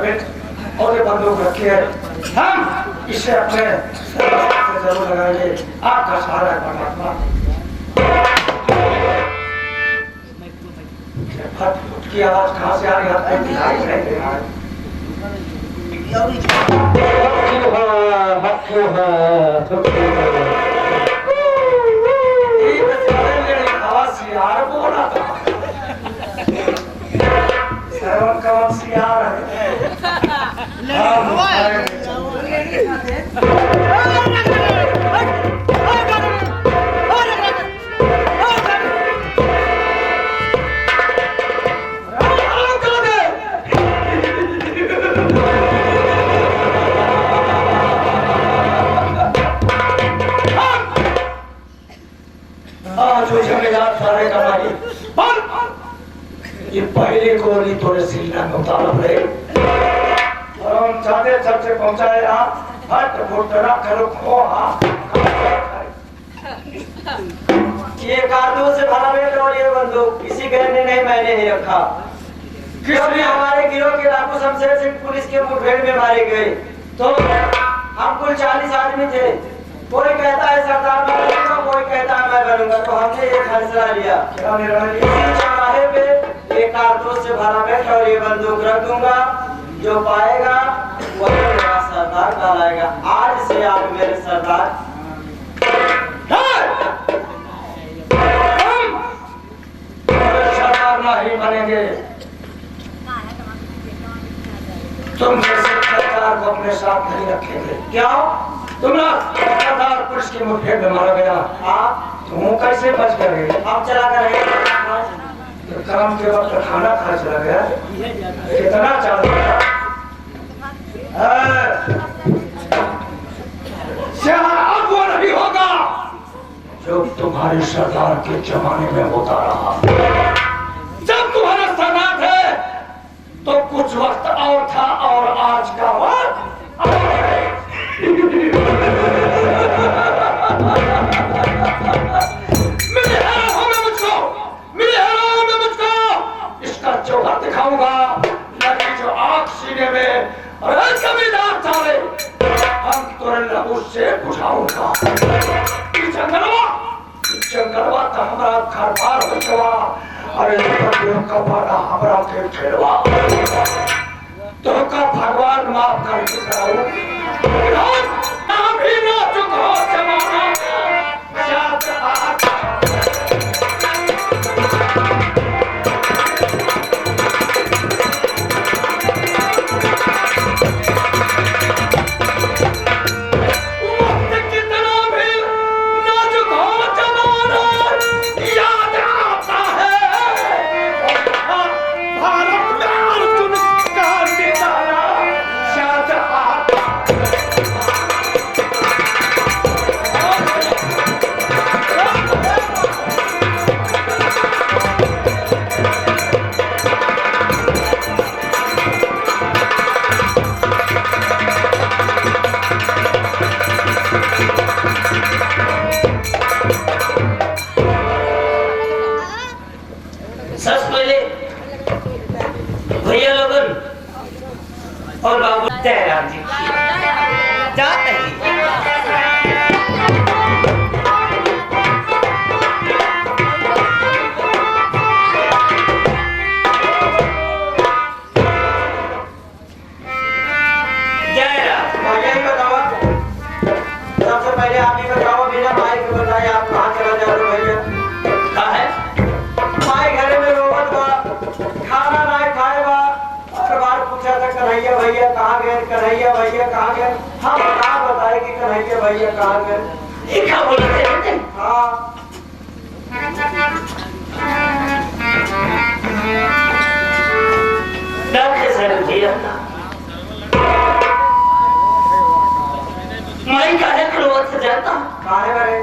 Helmet और ये बंदूक रखी है, हम इसे अपने से जरूर लगाएंगे। आपका सहारा है परमात्मा। फट की आवाज कहाँ से आ रही है? दिखाई नहीं दे रहा है। यार बोला था श्रवण कवच सियार है। ये पहले गोली थोड़े सीना में उतार रहे और हम चाहते चर्चे पहुंचाए हट फुटरा करो खोहा। ये कारतूस से भरा बेट और ये बंदूक किसी गैर ने नहीं, मैंने ही रखा। क्योंकि हमारे गिरोह के लाखों शमशेर सिंह पुलिस के मुठभेड़ में मारे गए तो हम कुल 40 आदमी थे। कोई कहता है सरदार बनूंगा, कोई कहता है मैं बनूंगा, तो हमने एक फैसला लिया। इसी चौराहे पे एक कारतूस से भरा बेट और ये बंदूक रख दूंगा, जो पाएगा वही मेरा सरदार कहलाएगा। आज से आप मेरे सरदार। सरदार नहीं बनेंगे, तुम जैसे सरदार को अपने साथ नहीं रखेंगे। क्यों? तुम्हारा सरदार पुलिस की मुठभेड़ में मारा गया, तुम कैसे बच गए? अब चला कर काम के वक्त खाना खा चला गया, कितना चाहता अब वो नहीं होगा जो तुम्हारे सरदार के जमाने में होता रहा। जब तुम्हारा सरदार थे तो कुछ वक्त और था और आज का वक्त इसका चौहा दिखाऊंगा, लड़की जो आग सीने में कमीदार चाले हम तुरंत लबू से बुझाऊंगा। जंगलवा तो हमारा घर पार हो चला, अरे का बारा हमारा के खेलवा तो का भगवान माफ कर और बाबू जयराम जी जाते हैं। सबसे पहले आप ही बताओ, बिना भाई को बताए आप कहाँ चला जा रहे हो भैया? कहाँ है? भाई घर में रोवत बा, खाना नहीं खाएगा। हर बार पूछा था कन्हैया भैया कहाँ गए, कन्हैया भैया कहाँ गए। हम कहाँ बताए कि कन्हैया भैया कहाँ गए? ये क्या बोलते हैं? हाँ डॉक्टर साहब भैया मैं काहे क्रोध से जाता काहे बारे?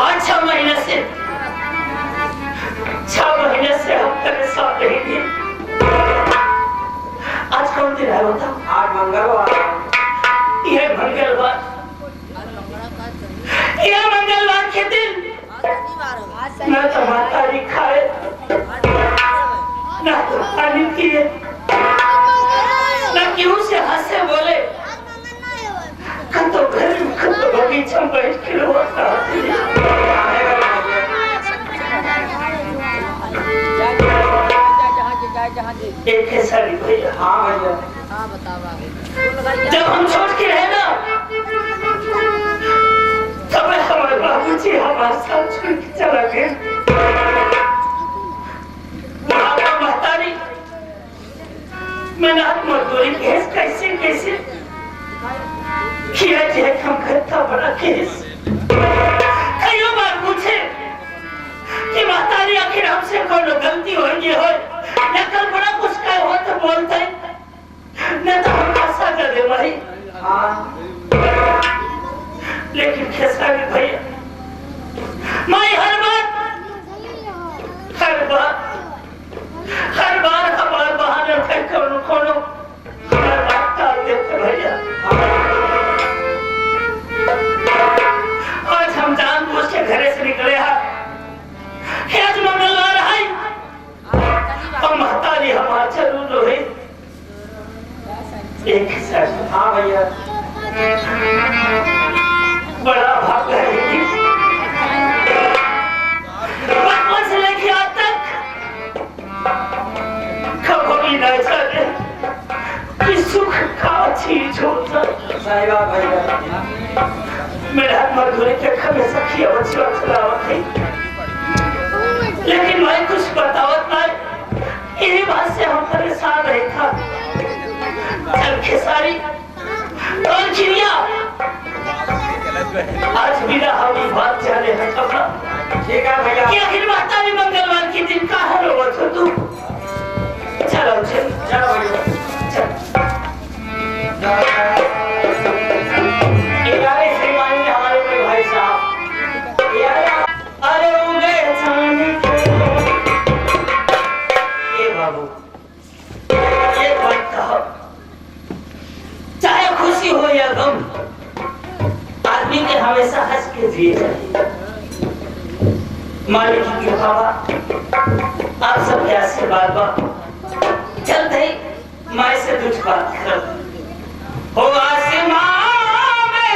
आज 6 महीने से हम तेरे साथ नहीं थे। आज कौन दिन है बता? आज मंगलवार। ये मंगलवार के दिन मैं टमाटर खाए ना तो पानी पिए, ना क्यों से हंसे बोले, तो घर में तो बगीचा में बैठ के रोता एक है सारी भैया। हाँ भैया, जब हम छोड़ के रहे ना, तब हमारे बाबूजी हमारे साथ छोड़ के चला गए। आपका महतारी मेहनत मजदूरी केस कैसे कैसे किया जाए, हम करता बड़ा केस। कई बार पूछे कि महतारी आखिर हमसे कौन गलती होगी हो, या कल बड़ा कुछ का हो तो बोलते न तो हम सजा दे भाई। हाँ लेकिन खेसारी भैया मैं हर बार हमारे बहाने उठे कोनो हमारे बात टाल देते भैया। आज हम जानबूझ के घरे से निकले हैं, आज मंगलवार है और महतारी हमारा जरूर रहे एक साथ। हाँ भैया, बड़ा भाग है बचपन से लेके आज तक कभी न जाने कि सुख का चीज होता। सही बात भैया। मेरे हाथ मजदूरी के हमेशा किया बच्चा चलावत है, लेकिन मैं कुछ बतावत नहीं, यही बात से हम परेशान रहे था। चल खेसारी और चिड़िया आज बिना हमी बात जाने है कपड़ा। ठीक है भैया। कि आखिर महतारी मंगलवार के दिन कहाँ रोवत हो तू? चलो चल चलो भैया, ग्यारह से मानेंगे हमारे कोई भाई साहब। अरे उगे जाने के ये बाबू ये बात हो, चाहे खुशी हो या गम, आदमी के हमेशा हंस के जिए चाहिए। मालिक की कृपा आप सब के आशीर्वाद बा। चलते ही माई से कुछ बात करो। हो आसमां में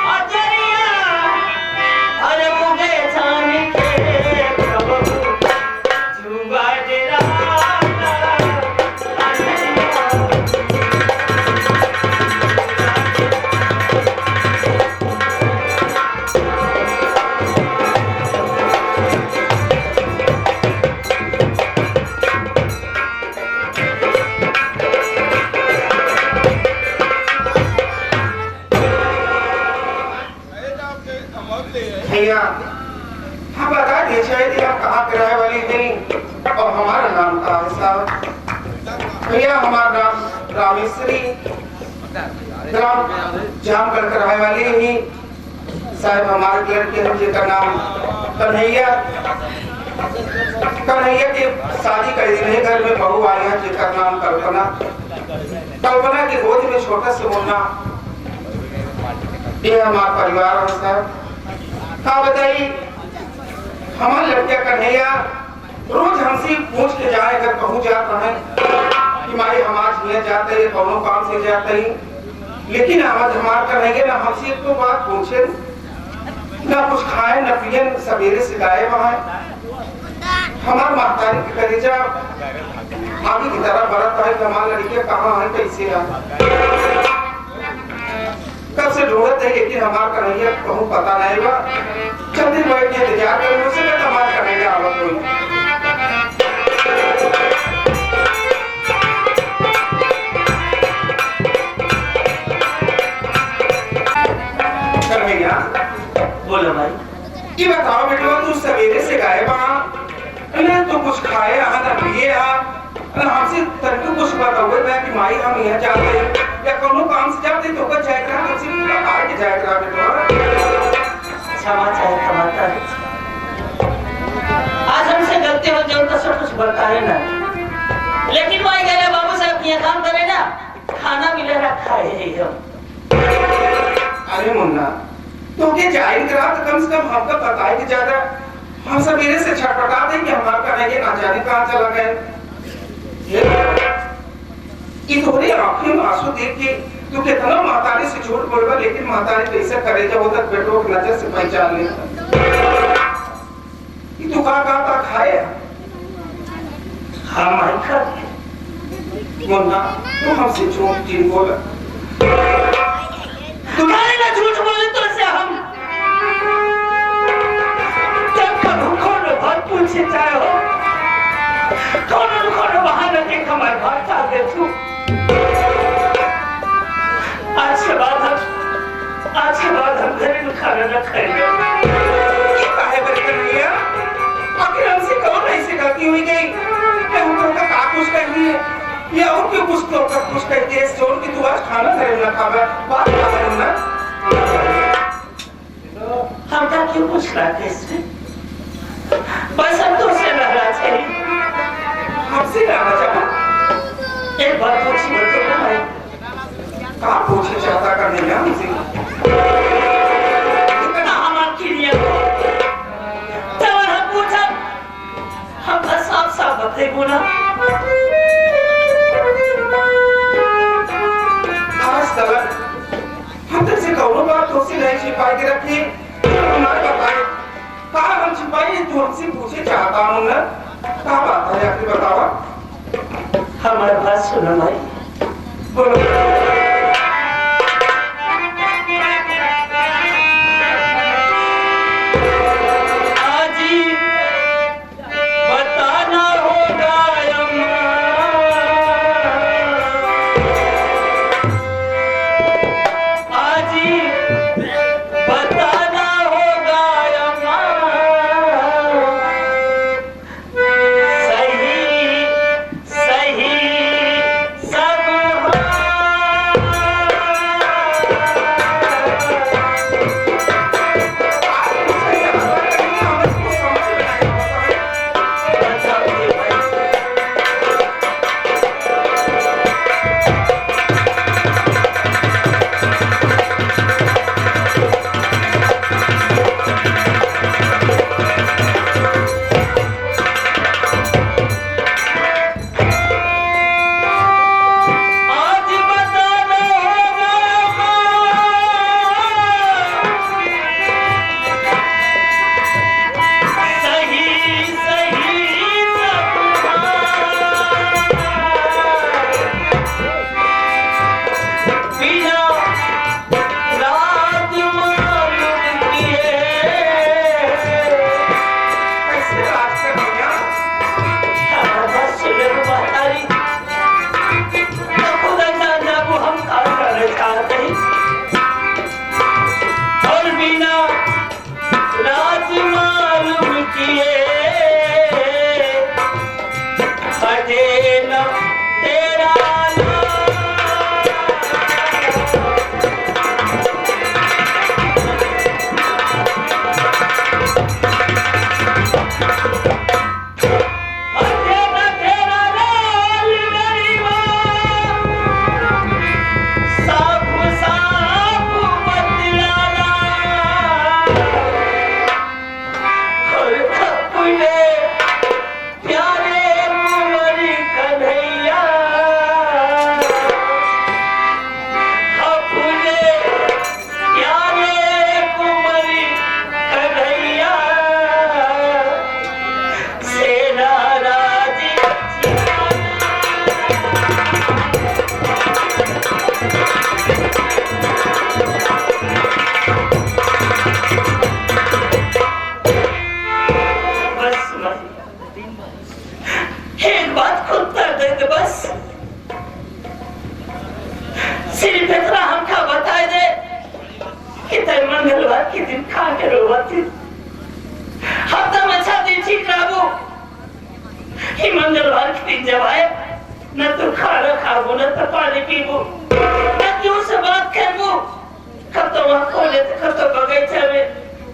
अजरिया अरे मुझे जाने के प्रभु जुआ डेरा भैया हाँ बता दीजिए कि आप कहाँ के रहने वाली हैं और हमारा नाम का है साहब। भैया हमारा नाम रामेश्वरी ग्राम जामगढ़ के रहने वाली हैं साहब। हमारे लड़के हैं जिनका नाम कन्हैया की शादी कर दी है। घर में बहू आई है जिनका नाम कल्पना की गोद में छोटा सा मुन्ना। ये हमारा परिवार है साहब। हाँ बताइए, हमारे लड़के कन्हैया रोज हमसे पूछ के जाए कर पहुंच जाता है कि माई हमारे यहाँ जाते हैं कौनों काम से जाते हैं, लेकिन आज हमारे कन्हैया ना हमसे एक तो बात पूछे ना कुछ खाए न पिए, सवेरे से गायब है। हमारे महतारी के कलेजा आगे की तरह बरत है कि हमारे लड़के कहाँ है कैसे है, कब से ढूंढत है, लेकिन हमारे कन्हैया कहूँ पता नहीं बा। जल्दी बैठ के इंतजार करें उसे मैं हमारे कन्हैया आवत हुई। कन्हैया बोलो भाई। ये बताओ बेटा तू सवेरे से गायब ना तो कुछ खाए ना पिए हमसे तनिक कुछ बताओ कि माई हम यहाँ जाते हैं या कोनो काम से जाते तो का जाए करा हमसे बता के जाए करा बेटा। क्षमा चाहे खमाता है, आज हमसे गलती हो जो तो सब कुछ बताए ना, लेकिन वही गए बाबू साहब यहाँ काम करे ना, खाना मिलेगा खाए हम। अरे मुन्ना तो के जाहिर करा तो कम से कम हमका बताए कि ज्यादा हम सवेरे से छटपटा देंगे हमारा करेंगे ना जाने कहाँ चला गए। ये थोड़ी आंखों में आंसू देख के तू कितना मातारी से झूठ बोलबा, लेकिन मातारी कैसे करे जब उधर बेटों की नजर से पहचान लेता। ये तू कहाँ खाए? हाँ मैं खा मुन्ना तू हमसे झूठ ठीक बोला। तू ना झूठ बोले तो से हम जब कौन बहुत पूछे चाहे हो कौन बहाना के हमारे घर आ गए तू। आज के बाद हम घर में खाना न खाएंगे। ये काहे बरकर नहीं है? आखिर हमसे कौन ऐसी गलती हुई गई? मैं उनको का कुछ कही है या और क्यों कुछ तो का कुछ कहते हैं जोन की तू आज खाना घर में खावे बात कर ना। हम क्या क्यों पूछ रहा थे इसमें? बस हम तो से रहना चाहिए। हमसे रहना चाहता एक बात पूछी तो ना भाई कहाँ पूछे चाहता करने में हमसे इतना हमारे के लिए जब हम पूछा हम बस साफ बते बोला आज तक हम तुमसे कौनो बात तुमसे नहीं छिपाई के रखी। हमारे बताए कहाँ हम छिपाई तू हमसे पूछे चाहता हूँ ना कहाँ बात है आखिर बतावा। हमारे बात सुनो भाई बोलो। मंगलवार के दिन जब आए न तो खाना खाबो न तो पानी पीबो न क्यों से बात करबो कब तो वहाँ खोले थे कब तो बगीचा में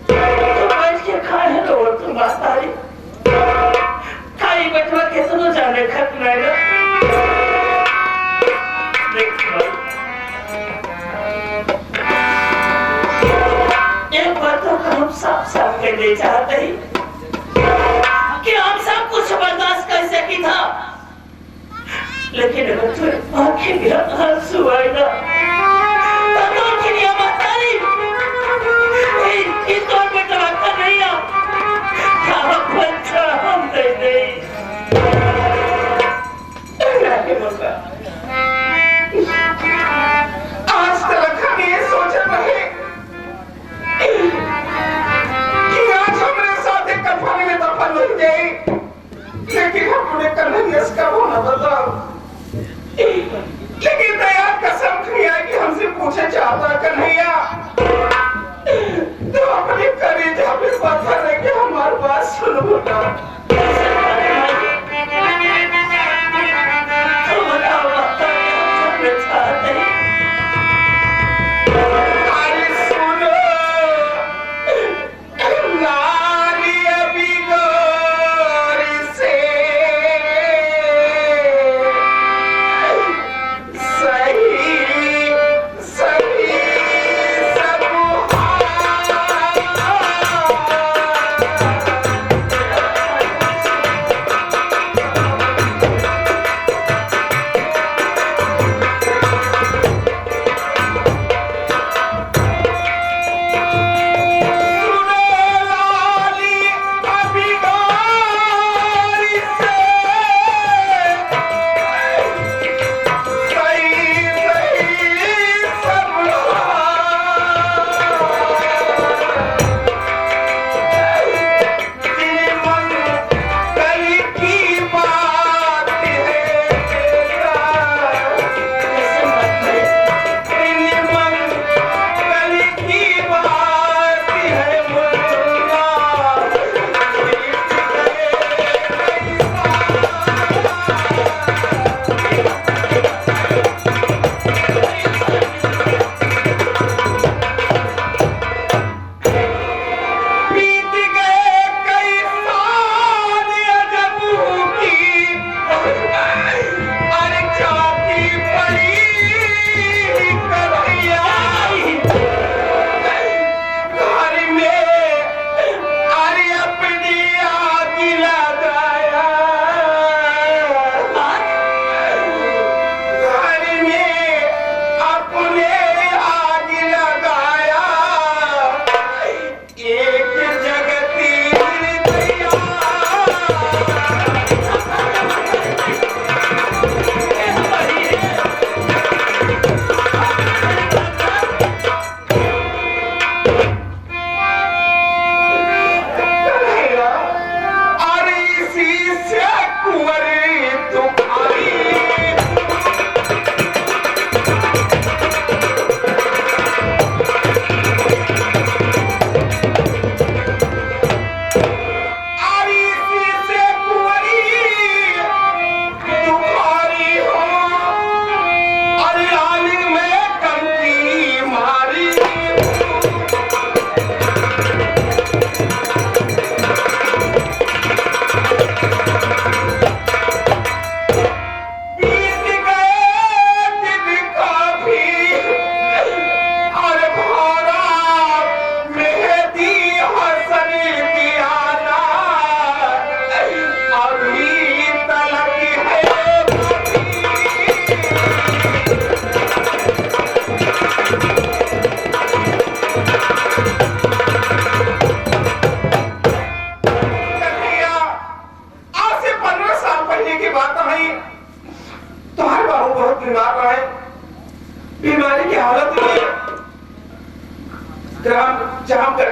तो बैठ के खाए हैं तो तुम बात आ रही खाई बैठवा के तो जाने खत्म है ना एक बात तो हम साफ साफ कहने चाहते हैं लेकिन अगर तुझे आंखें मेरा आंसू आएगा तो की नहीं मातारी इस तौर पे टमाटर नहीं आ बच्चा हम नहीं आज तक हम ये सोच रहे कि आज हमारे साथ एक कफन में दफन हो गए, लेकिन हमने कन्हैया का होना बताओ। लेकिन दया कसम खाया कि हमसे पूछे चाहता कन्हैया तो अपने कलेजा पे पत्थर रख के हमारी बात सुनो ना।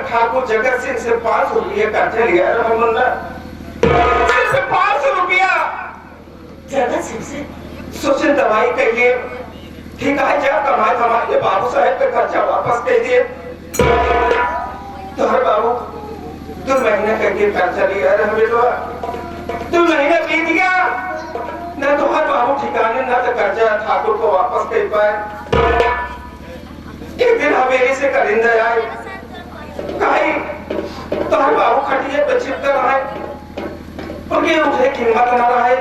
ठाकुर जगत सिंह से 5 रुपये कर्जा लिया सिर्फ 500 रुपया जगत सिंह से सोचें दवाई के लिए ठीक है जा कमाए हमारे बाबू साहब का खर्चा वापस दे दिए तो हर बाबू 2 महीने करके कर्जा लिया बेटवा 2 महीने बीत गया न तो हर बाबू ठिकाने न तो कर्जा ठाकुर को वापस दे पाए। एक दिन हवेली से करिंदा आए कहीं तो हर बाबू खटिए पे चिपका रहा है उनकी उठे कीमत न रहा है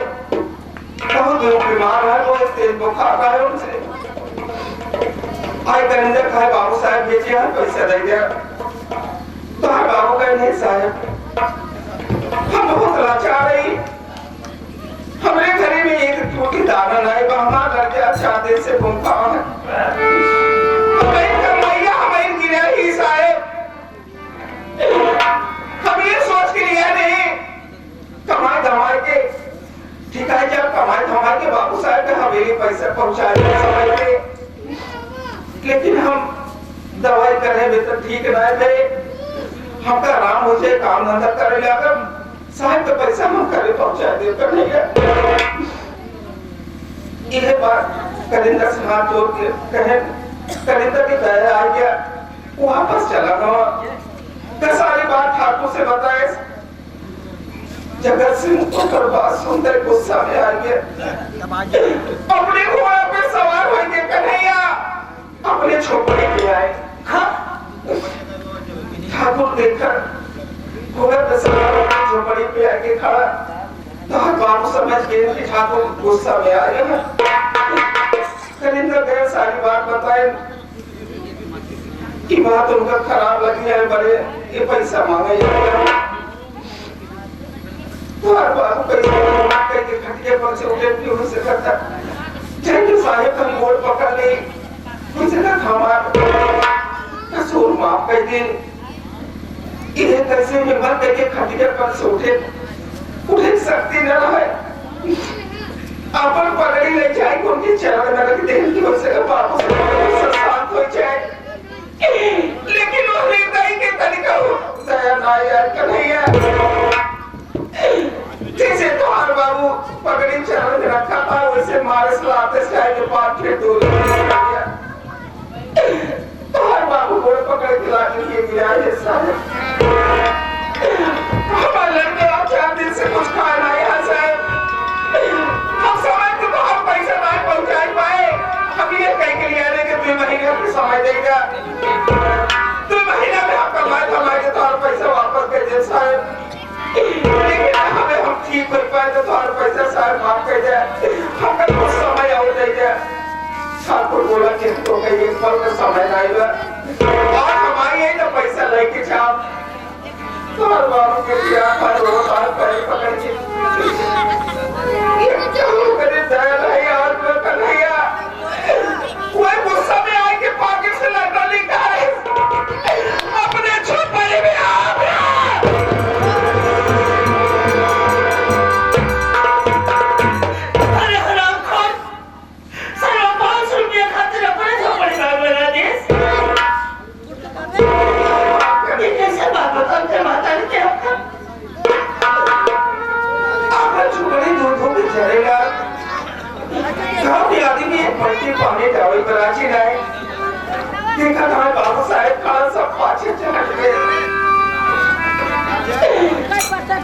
बहुत बीमार है वो तेज बुखार रहा है उनसे आए करिंदा कहे बाबू साहब भेजिए हर पैसा दे दिया तो हर बाबू कहे नहीं साहब हम बहुत लाचार रही हमारे घरे में एक रोटी दाना नहीं जा चाहते से घूमता है हमें कमाइया हमें गिरा ही साहब हम ये सोच के लिया नहीं कमाई धमाई के ठीक है जब कमाई धमाई के बाबू साहब के हवेली पैसा पहुंचा दिए समय पे लेकिन हम दवाई करे भी तो ठीक नहीं थे हमका आराम हो जाए काम धंधा करे लेकर साहब का पैसा हम करे पहुंचा दे कर नहीं है ये बात करिंदर से हाथ जोड़ के कहे करिंदर की दया आ गया वापस चला गया सारी बात ठाकुर से बताए जगत सिंह तो बात सुनकर गुस्सा में आ गया अपने घोड़ा पे सवार होके कन्हैया अपने छोकरे पे आए ठाकुर देखकर घोड़ा पे सवार होकर झोपड़ी पे आके खड़ा तो बाबू समझ गए कि ठाकुर गुस्सा में आ गया करिंदर गए सारी बात बताए कि बात उनका खराब लगी है बड़े ये पैसा मांगे तो हर बाबू पैसा के खटिया पर से उठे क्यों से करता जब साहेब हम गोल पकड़ ली उनसे कहा हमारा कसूर माफ कर दे ये कैसे हिम्मत करके खटिया पर से उठे सकती न रहे अपन पगड़ी ले जाए उनके चरण में रख दे कि उनसे बाबू से शांत हो जाए लेकिन वो हृदय के तरीका हो दया ना यार कन्हैया जैसे तुम्हारे बाबू पगड़ी चरण में रखा था वैसे मारे सलाते से के पास फिर दूर गया तुम्हारे बाबू को पकड़ के लाके लिए गिरा है साहब हमारे लड़के आप 4 दिन से कुछ खाया ना यहाँ साहब हम समय तो बहुत पैसा ना पहुंचा पाए हम ये कहीं के लिए आने के 2 महीने की समय देगा 2 महीने में आप कमाए के तो पैसा वापस कर दे साहब लेकिन हमें हम ठीक कर पाए तो तुम्हारा पैसा साहब माफ कर जाए हमका कुछ समय और दे जाए ठाकुर बोला कि तो कहीं एक पल का समय नहीं हुआ और हमारी यही तो पैसा लेके जाओ तुम्हारे बाबू के दिया पर वो बात पकड़ के ये क्या हो करे दया नहीं और वो कन्हैया वो गुस्सा में आके पॉकेट से लड़का निकाले अपने छोटे में आ देखा था बाबू साहेब खान सब पाछे चढ़ गए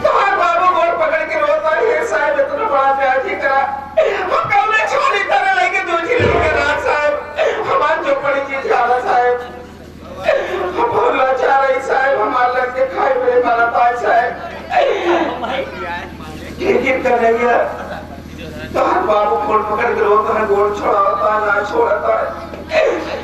तुम्हारे बाबू गोर पकड़ के रोता है साहब इतना बड़ा प्याजी करा हम कौन छोड़ी तरह लेके दूसरी लेके रात साहब हमारे जो बड़ी चीज खाना साहब हम बहुत लाचार है साहब हमारे लड़के खाए पिए मारा पाए साहब लेकिन कन्हैया तो हर बाबू गोर पकड़ के रोता है गोर छोड़ाता है ना छोड़ता है